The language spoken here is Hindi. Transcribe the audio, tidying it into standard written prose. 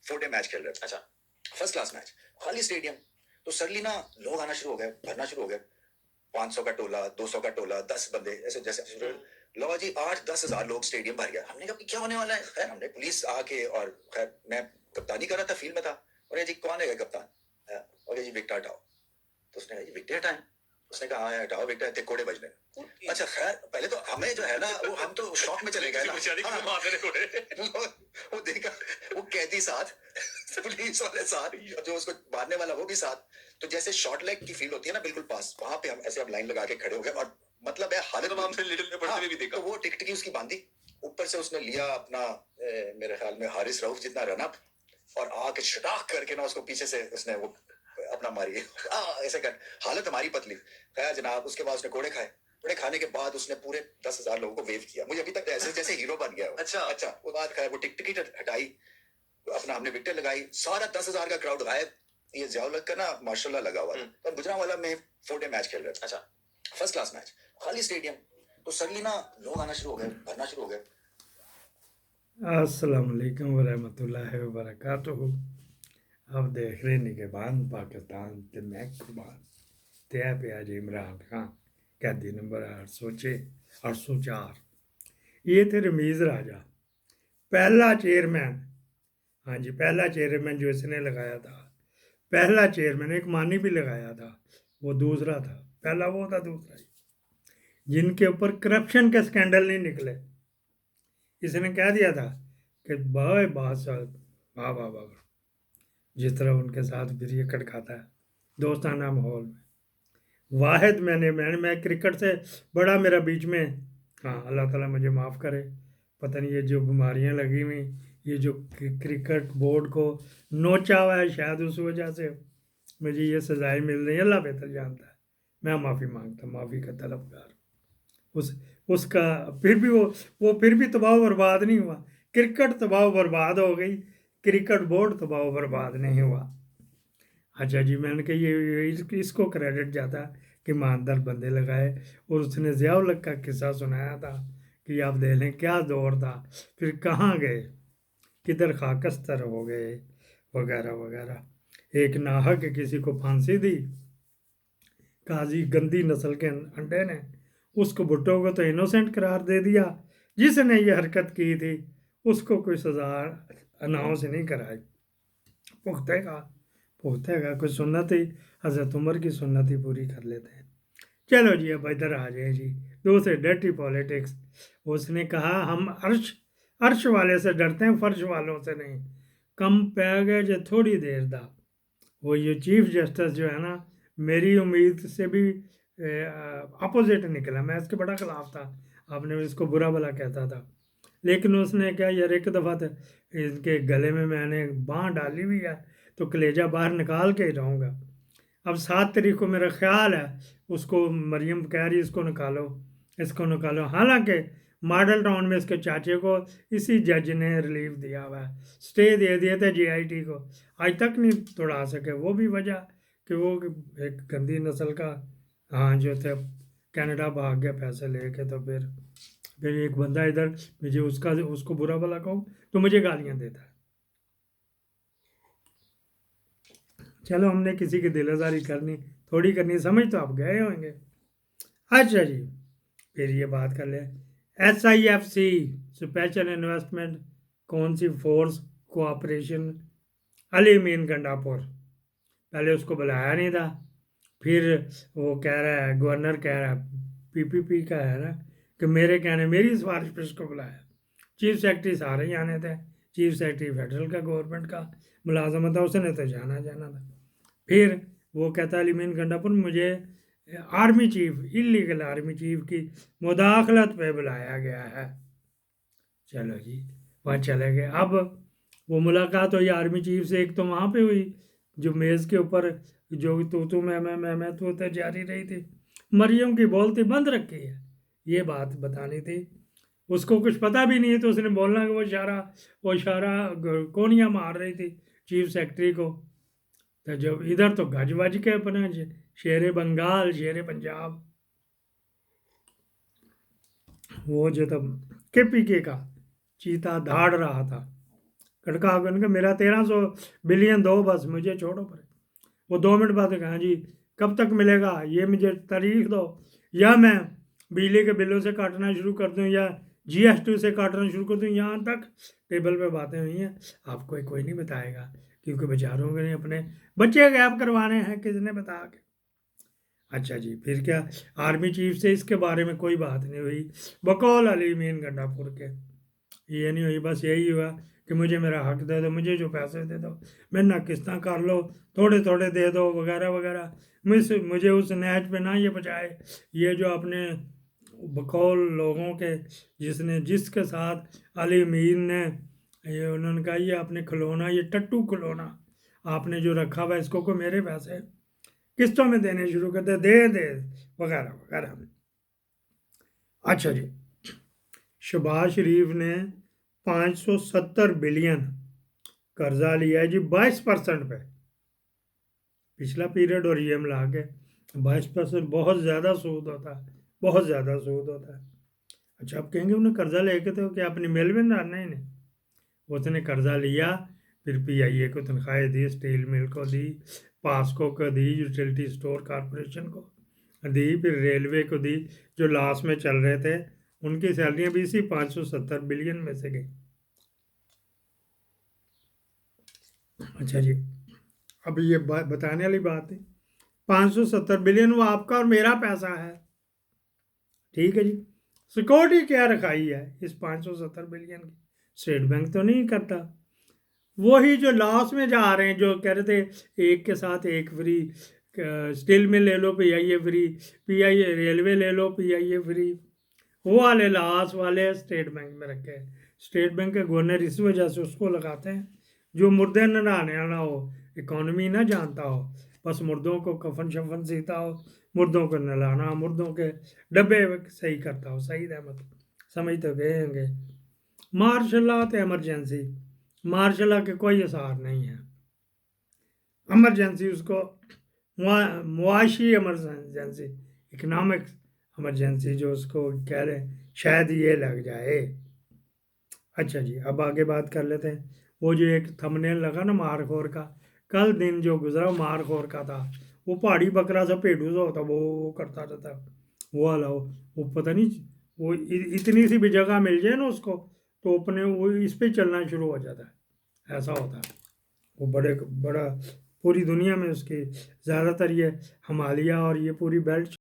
4 डे मैच खेल रहे थे। अच्छा, फर्स्ट क्लास मैच, खाली स्टेडियम। तो सडनली ना लोग आना शुरू हो गए, भरना शुरू हो गए। 500 का टोला, 200 का टोला, 10 बंदे ऐसे जैसे लो जी 8-10 हजार लोग स्टेडियम भर गया। हमने कहा कि क्या होने वाला है। खैर हमने पुलिस आके, और खैर मैं कप्तानी कर रहा था, फील्ड में था। और ये जी कौन है कप्तान? और ये जी विकेट हटाओ। तो उसने कहा जी विकेट हटाएं। उसने कहा हाँ हटाओ विकेट, इतने कोड़े बजने। अच्छा खैर पहले तो हमें जो है ना वो हम तो शॉक में चले गए ना। हाँ, वो देखा, वो कैदी साथ, पुलिस वाले साथ, जो उसको मारने वाला वो भी साथ। तो जैसे शॉर्ट लेग की फील्ड होती है ना, बिल्कुल पास, वहां पे हम ऐसे अब लाइन लगा के खड़े हो गए। और मतलब है हालत तो हमने लिटिल में पढ़ते हुए भी देखा। तो वो टिकटिकी उसकी बांधी, ऊपर से उसने लिया अपना मेरे ख्याल में हारिस रऊफ जितना रन अप, और आके छटाक करके ना उसको पीछे से उसने वो अपना मारी ऐसे कर। हालत हमारी पतली। खैर जनाब उसके बाद उसने कोड़े खाए। कोड़े खाने के बाद उसने पूरे 10,000 लोगों को वेव किया। मुझे अभी तक ऐसे जैसे हीरो बन गया। अच्छा वो बात खैर, वो टिकट हटाई, अपना हमने विकेट लगाई, सारा 10,000 का क्राउड गायब। ये जियाउल का ना माशाल्लाह लगा हुआ था। तो गुजरांवाला में 4 डे मैच खेल रहे थे। अच्छा, फर्स्ट क्लास मैच, खाली स्टेडियम। तो सडनली ना लोग आना शुरू हो गए, भरना शुरू हो गए। अस्सलाम वालेकुम वरहमतुल्लाहि वबरकातुहू। अब देख रहे निगहबान पाकिस्तान ते मैं कुर्बान ते है पे आज इमरान खान कैदी नंबर 804। ये थे रमीज़ राजा, पहला चेयरमैन। हाँ जी, पहला चेयरमैन जो इसने लगाया था, पहला चेयरमैन। एक मानी भी लगाया था, वो दूसरा था। पहला वो था, दूसरा ही। जिनके ऊपर करप्शन के स्कैंडल नहीं निकले। इसने कह दिया था कि भाई बादशाह वाह वाह वाह, जिस तरह उनके साथ फिर ये खटखाता है दोस्ताना माहौल में। वाहिद मैं क्रिकेट से बड़ा मेरा बीच में, हाँ अल्लाह ताला मुझे माफ़ करे। पता नहीं ये जो बीमारियां लगी हुई, ये जो क्रिकेट बोर्ड को नोचा हुआ है, शायद उस वजह से मुझे ये सजाएं मिल रही हैं। अल्लाह बेहतर जानता है। मैं माफ़ी मांगता, माफ़ी का तलबगार उस उसका। फिर भी वो फिर भी तबाह बर्बाद नहीं हुआ। क्रिकेट तबाह बर्बाद हो गई, क्रिकेट बोर्ड तबाह बर्बाद नहीं हुआ। अच्छा जी, मैंने कहा ये इसको क्रेडिट जाता कि ईमानदार बंदे लगाए। और उसने ज़ियाउल हक का किस्सा सुनाया था कि आप देख लें क्या दौर था, फिर कहाँ गए, किधर खाकस्तर हो गए, वगैरह वगैरह। एक नाहक किसी को फांसी दी, काजी गंदी नस्ल के अंडे ने। उसको भुट्टो को तो इनोसेंट करार दे दिया, जिसने ये हरकत की थी उसको कोई सज़ा अनाउंस नहीं कराई। पुख्तेगा पुख्तेगा कोई सुन्नत ही, हज़रत उमर की सुन्नत ही पूरी कर लेते हैं। चलो जी, अब इधर आ जाए जी, दूसरे डर्टी पॉलिटिक्स। उसने कहा हम अर्श अर्श वाले से डरते हैं, फर्श वालों से नहीं। कम पै गए जो थोड़ी देर दा। वो ये चीफ जस्टिस जो है ना, मेरी उम्मीद से भी अपोजिट निकला। मैं इसके बड़ा खिलाफ था, आपने इसको बुरा भला कहता था। लेकिन उसने क्या यार, एक दफ़ा तो इनके गले में मैंने बाँह डाली हुई है, तो कलेजा बाहर निकाल के ही रहूँगा। अब 7 तारीख को मेरा ख्याल है उसको, मरियम कह रही इसको निकालो, इसको निकालो। हालांकि मॉडल टाउन में इसके चाचे को इसी जज ने रिलीफ दिया हुआ है, स्टे दे दिए थे जीआईटी को। आज तक नहीं तोड़ा सके। वो भी वजह कि वो एक गंदी नस्ल का, हाँ जो थे, कनाडा भाग गया पैसे लेके। तो फिर एक बंदा इधर, मुझे उसको बुरा भला कहूँ तो मुझे गालियाँ देता है। चलो, हमने किसी की दिलदारी करनी थोड़ी करनी, समझ तो आप गए होंगे। अच्छा जी, फिर ये बात कर ले, SIFC स्पेशल इन्वेस्टमेंट कौन सी फोर्स कोऑपरेशन, अली मीन गंडापुर। पहले उसको बुलाया नहीं था, फिर वो कह रहा है, गवर्नर कह रहा है, PPP का है ना, कि मेरे कहने मेरी सिफारिश पर उसको बुलाया। चीफ सेक्रेटरी सारे ही आने थे, चीफ सेक्रेटरी फेडरल का गवर्नमेंट का मुलाजमत था, उसने तो जाना था। फिर वो कहता है अलीमीन गंडापुर मुझे army chief, illegal army chief की मुदाखलत पे बुलाया गया है। चलो जी, वहाँ चले गए। अब वो मुलाकात हुई आर्मी चीफ से, एक तो वहाँ पे हुई जो मेज़ के ऊपर जो तू मैं तो जारी रही थी। मरियम की बोलती बंद रखी है, ये बात बतानी थी। उसको कुछ पता भी नहीं है, तो उसने बोलना कि वो इशारा कोनिया मार रही थी चीफ सेक्रेटरी को। तो जब इधर तो गज वज के अपने शेर बंगाल, शेर पंजाब, वो जो तब KPK का चीता धाड़ रहा था लड़का आकर उनका मेरा 1300 बिलियन दो बस, मुझे छोड़ो पर। वो 2 मिनट बाद कहा जी कब तक मिलेगा, ये मुझे तारीख दो, या मैं बिजली के बिलों से काटना शुरू कर दूं या GST से काटना शुरू कर दूं। यहाँ तक टेबल पे बातें हुई हैं, आपको कोई नहीं बताएगा, क्योंकि बेचारों के ने अपने बच्चे गैप करवाने हैं, किसने बता के। अच्छा जी, फिर क्या, आर्मी चीफ से इसके बारे में कोई बात नहीं हुई, बकौल अली मीन गंडापुर के, ये नहीं हुई, बस यही हुआ कि मुझे मेरा हक दे दो, मुझे जो पैसे दे दो, मैंने किस्तें कर लो, थोड़े थोड़े दे दो वगैरह वगैरह। मुझे उस नहज पे ना ये बचाए, ये जो अपने बकौल लोगों के, जिसके साथ अली मीर ने, ये उन्होंने कहा ये अपने खिलौना, ये टट्टू खिलौना आपने जो रखा हुआ, इसको को मेरे पैसे किस्तों में देने शुरू करते, दे वगैरह वगैरह। अच्छा जी, शहबाज शरीफ ने 570 बिलियन कर्जा लिया है जी 22% पे, पिछला पीरियड और ये मिला के 22%, बहुत ज़्यादा सूद होता है, बहुत ज़्यादा सूद होता है। अच्छा, आप कहेंगे उन्हें कर्जा लेके तो क्या अपनी मिल में डालना ही नहीं, उसने कर्जा लिया, फिर PIA को तनख्वाहें दी, स्टील मिल को दी, पास्को को दी, यूटिलिटी स्टोर कॉरपोरेशन को दी, फिर रेलवे को दी, जो लास्ट में चल रहे थे उनकी सैलरियां भी इसी 570 बिलियन में से गई। अच्छा जी, अब ये बताने वाली बात है, 570 बिलियन वो आपका और मेरा पैसा है, ठीक है जी। सिक्योरिटी क्या रखाई है इस 570 बिलियन की, स्टेट बैंक तो नहीं करता, वही जो लॉस में जा रहे हैं, जो कह रहे थे एक के साथ एक फ्री, स्टील में ले लो PIA फ्री, PIA रेलवे ले लो PIA फ्री, वो वाले लॉस वाले स्टेट बैंक में रखे हैं। स्टेट बैंक के गवर्नर इस वजह से उसको लगाते हैं जो मुर्दे नहाने वाला हो, इकोनॉमी ना जानता हो, बस मुर्दों को कफन शफन सीता हो, मुर्दों को नहलाना, मुर्दों के डब्बे सही करता हो, सही रहमत समझ तो गए होंगे। मार्शल लॉ तो एमरजेंसी, मार्शल लॉ के कोई असर नहीं है, एमरजेंसी उसको मुआशी एमरजेंसी, इकोनॉमिक्स एमरजेंसी जो उसको कह रहे हैं, शायद ये लग जाए। अच्छा जी, अब आगे बात कर लेते हैं, वो जो एक थंबनेल लगा ना मारखोर का, कल दिन जो गुजरा मारखोर का था, वो पहाड़ी बकरा सा पेड़ू सा होता, वो करता रहता, वो वाला वो पता नहीं, वो इतनी सी भी जगह मिल जाए ना उसको, तो अपने वो इस पे चलना शुरू हो जाता है, ऐसा होता है वो, बड़ा पूरी दुनिया में उसकी ज़्यादातर ये हिमालय और ये पूरी बेल्ट